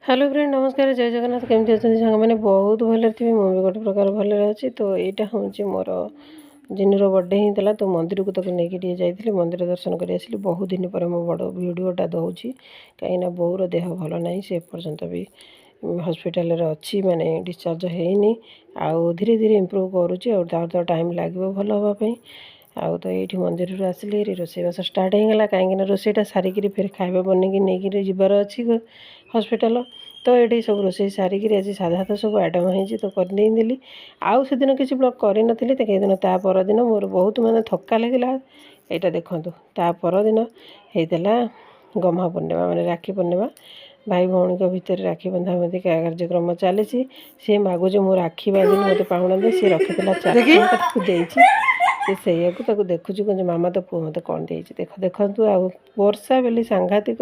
hello friend नमस्कार जय जगन्नाथ केमती अच्छा सांग मैंने बहुत भले थे मुझे गोटे प्रकार भले अच्छी तो यहाँ हूँ मोर जिनर बर्थडे ही तो मंदिर को लेकिन जाइए मंदिर दर्शन कर आसली बहुत दिन पर मो बड़ भिडटा दूसरी कहीं बोर देह भल ना से पर्यंत भी हॉस्पिटल अच्छी माने डिस्चार्ज होनी आउ धीरे धीरे इम्प्रूव करुँच टाइम लगे भल हाँपाई आउ तो ये मंदिर आसिले रोषेईबास स्टार्ट होगा कहीं रोषेईटा सारिकी फिर खाଇବା बनैकी नहीं जबार अच्छी हॉस्पिटल तो ये सब रोषे सारिकी आज साधा तो सब आइटम होती तो करदेली आउ से दिन किसी ब्लॉग करी नी कई दिन ता परदिन मोर बहुत माने थका लगे यहाँ देखूँ ता परदिन होता गम्हा पूर्णिमा माने राखी पूर्णिमा भाई भौणी भितर राखी बंधा बंधी कार्यक्रम चली सी मागुच मो राखी बांधिनी मत पाहुणा दे सी रखी 4 टଙ୍କା देखु मामा तो पुह मत कौन दे देख देखु आ वर्षा बेली सांघातिक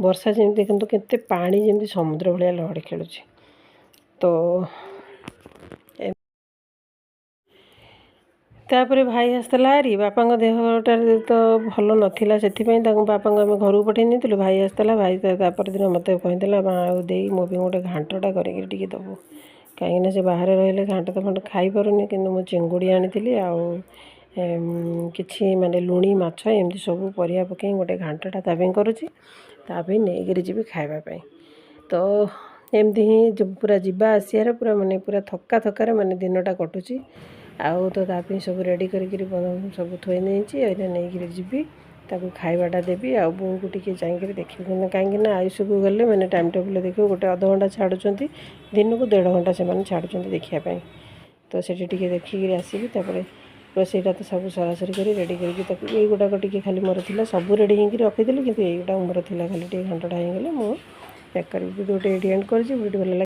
वर्षा जमी देखते केते पानी जमी समुद्र भाया लहड़ी खेलुँ तो तापर भाई आसला हारी बापा देहटा तो भल नाला से बापा आम घर को पठे नहीं भाई आसला भाई तापर दिन मत कहला माँ दे मो गोटे घाटटा करके दबू कहीं से बाहर रही घाट तो खंड खाई पारुनी कि चिंगुड़ी आनी आउ कि माने लुणी माछ एमती सब परिया पकई गोटे घाटटा ताप करुँची नहीं जी खावाई तो एमती ही पूरा जावा आसार पूरा माने पूरा थका थकार माने दिनटा कटुची आउ तो ताप सब रेडी कर सब थोई नहीं जी ताकू खाइबाटा देवी आ बो को टी चाहिए देखिए कहीं आयुष को गले मैंने टाइम टेबल देखिए गोटे अध घंटा छाड़ुं दिन को 1.5 घंटा से छाड़ुं देखापी तो से देखिक आसबि रोषेईटा तो सब सरासरी कर रेडी करके गुड़ाक टी खाली मोर थी सब रेडी होकर रखीदी कि मोर थी खाली घंटा होगले मुझे पैक कर वीडियो एंड कर